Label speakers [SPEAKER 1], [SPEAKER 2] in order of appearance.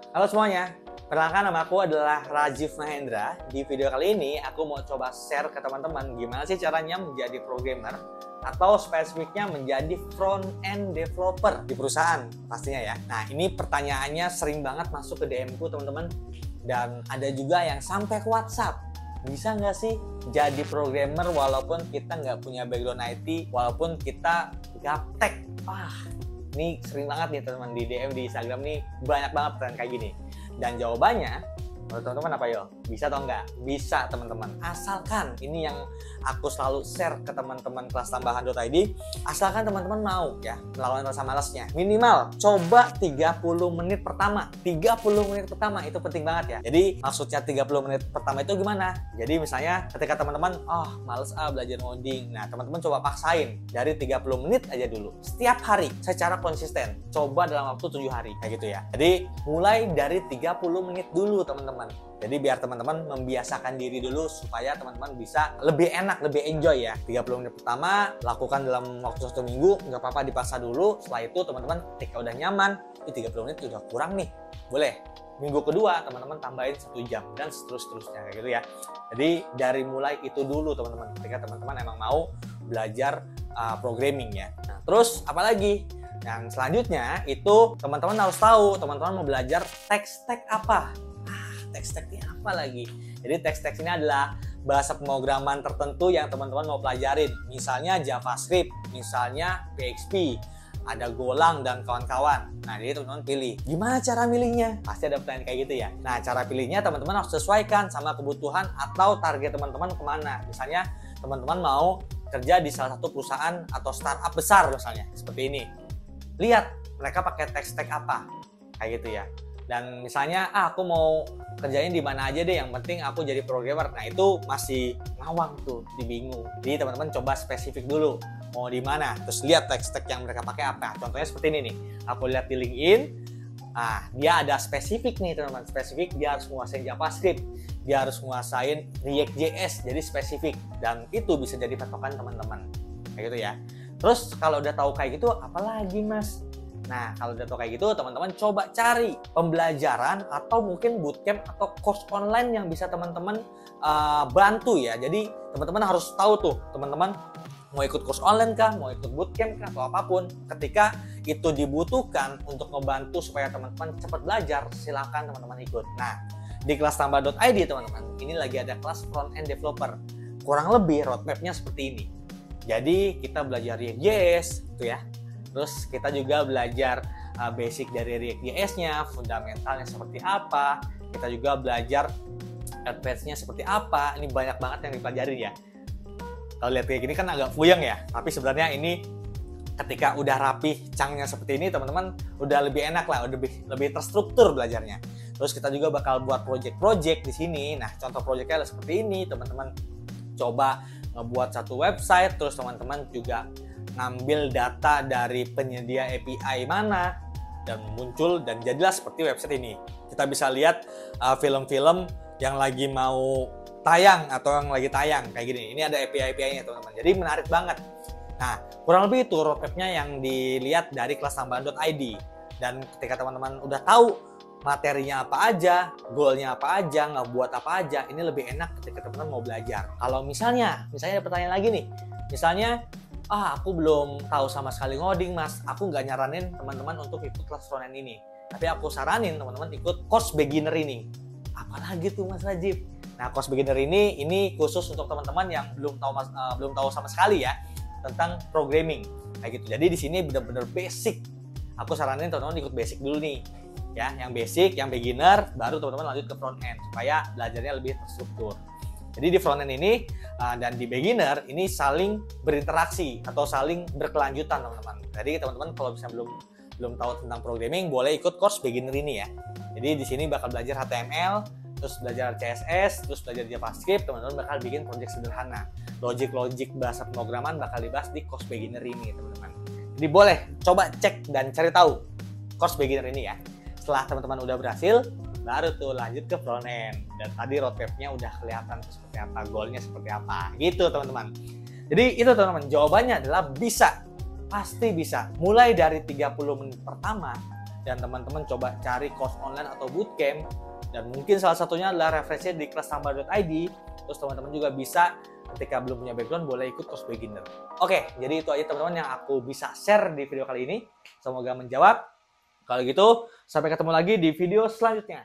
[SPEAKER 1] Halo semuanya, perkenalkan nama aku adalah Rajiv Mahendra. Di video kali ini aku mau coba share ke teman-teman gimana sih caranya menjadi programmer atau spesifiknya menjadi front-end developer di perusahaan pastinya ya. Nah ini pertanyaannya sering banget masuk ke DM ku teman-teman, dan ada juga yang sampai ke WhatsApp. Bisa nggak sih jadi programmer walaupun kita nggak punya background IT, walaupun kita gaptek? Ini sering banget nih teman-teman di DM di Instagram nih, banyak banget pertanyaan kayak gini. Dan jawabannya, menurut teman-teman apa yo? Bisa atau enggak? Bisa teman-teman. Asalkan ini yang aku selalu share ke teman-teman kelas tambahan.id, asalkan teman-teman mau ya melawan rasa malasnya. Minimal coba 30 menit pertama. 30 menit pertama itu penting banget ya. Jadi maksudnya 30 menit pertama itu gimana? Jadi misalnya ketika teman-teman males belajar ngoding. Nah, teman-teman coba paksain dari 30 menit aja dulu. Setiap hari secara konsisten. Coba dalam waktu 7 hari kayak gitu ya. Jadi mulai dari 30 menit dulu teman-teman. Jadi biar teman-teman membiasakan diri dulu supaya teman-teman bisa lebih enak, lebih enjoy ya. 30 menit pertama lakukan dalam waktu 1 minggu, nggak apa-apa dipaksa dulu. Setelah itu teman-teman ketika udah nyaman, 30 menit udah kurang nih, boleh minggu kedua teman-teman tambahin 1 jam dan seterusnya kayak gitu ya. Jadi dari mulai itu dulu teman-teman, ketika teman-teman emang mau belajar programming ya. Nah terus apalagi? Yang selanjutnya itu teman-teman harus tahu teman-teman mau belajar tech apa. Tech-tech ini apa lagi? Jadi tech ini adalah bahasa pemrograman tertentu yang teman-teman mau pelajarin. Misalnya JavaScript, misalnya PHP, ada Golang dan kawan-kawan. Nah, jadi teman-teman pilih. Gimana cara milihnya? Pasti ada pertanyaan kayak gitu ya. Nah, cara pilihnya teman-teman harus sesuaikan sama kebutuhan atau target teman-teman kemana. Misalnya teman-teman mau kerja di salah satu perusahaan atau startup besar misalnya. Seperti ini. Lihat mereka pakai tech apa. Kayak gitu ya. Dan misalnya aku mau kerjain di mana aja deh, yang penting aku jadi programmer. Nah itu masih ngawang tuh, dibingung. Jadi teman-teman coba spesifik dulu mau di mana, terus lihat tech yang mereka pakai apa. Contohnya seperti ini nih, aku lihat di LinkedIn. Dia ada spesifik nih teman-teman, spesifik dia harus menguasai JavaScript, dia harus menguasain React.js, jadi spesifik, dan itu bisa jadi patokan teman-teman kayak gitu ya. Terus kalau udah tahu kayak gitu, apalagi mas? Nah, kalau udah tahu kayak gitu, teman-teman coba cari pembelajaran atau mungkin bootcamp atau course online yang bisa teman-teman bantu ya. Jadi, teman-teman harus tahu tuh, teman-teman mau ikut course online kah, mau ikut bootcamp kah, atau apapun. Ketika itu dibutuhkan untuk membantu supaya teman-teman cepat belajar, silakan teman-teman ikut. Nah, di kelas tambah.id teman-teman, ini lagi ada kelas front-end developer. Kurang lebih roadmap-nya seperti ini. Jadi, kita belajar React.js, tuh ya. Terus kita juga belajar basic dari React.js-nya, fundamentalnya seperti apa. Kita juga belajar advance-nya seperti apa. Ini banyak banget yang dipelajari ya. Kalau lihat kayak gini kan agak puyeng ya. Tapi sebenarnya ini ketika udah rapih cangnya seperti ini, teman-teman udah lebih enak lah, udah lebih terstruktur belajarnya. Terus kita juga bakal buat project-project di sini. Nah, contoh projectnya adalah seperti ini. Teman-teman coba ngebuat satu website, terus teman-teman juga ngambil data dari penyedia API mana dan muncul dan jadilah seperti website ini. Kita bisa lihat film-film yang lagi mau tayang atau yang lagi tayang kayak gini. Ini ada API-nya teman-teman. Jadi menarik banget. Nah, kurang lebih itu roadmap-nya yang dilihat dari kelas tambahan.id. Dan ketika teman-teman udah tahu materinya apa aja, goalnya apa aja, ngebuat apa aja, ini lebih enak ketika teman-teman mau belajar. Kalau misalnya ada pertanyaan lagi nih. Misalnya aku belum tahu sama sekali ngoding mas, aku nggak nyaranin teman-teman untuk ikut kelas frontend ini, tapi aku saranin teman-teman ikut course beginner ini. Apalagi tuh mas Rajib? Nah course beginner ini khusus untuk teman-teman yang belum tahu sama sekali ya tentang programming kayak gitu. Jadi di sini benar-benar basic. Aku saranin teman-teman ikut basic dulu nih ya, yang basic, yang beginner, baru teman-teman lanjut ke front end supaya belajarnya lebih terstruktur. Jadi di frontend ini dan di beginner ini saling berinteraksi atau saling berkelanjutan teman-teman. Jadi teman-teman kalau misalnya belum tahu tentang programming, boleh ikut course beginner ini ya. Jadi di sini bakal belajar HTML, terus belajar CSS, terus belajar JavaScript. Teman-teman bakal bikin project sederhana. Logic bahasa pemrograman bakal dibahas di course beginner ini teman-teman. Jadi boleh coba cek dan cari tahu course beginner ini ya. Setelah teman-teman udah berhasil, baru tuh lanjut ke front end. Dan tadi roadmap-nya udah kelihatan seperti apa, goalnya seperti apa gitu teman-teman. Jadi itu teman-teman, jawabannya adalah bisa, pasti bisa. Mulai dari 30 menit pertama dan teman-teman coba cari course online atau bootcamp, dan mungkin salah satunya adalah referensi di kelastambar.id. Terus teman-teman juga bisa ketika belum punya background boleh ikut course beginner. Oke, jadi itu aja teman-teman yang aku bisa share di video kali ini. Semoga menjawab. Kalau gitu, sampai ketemu lagi di video selanjutnya.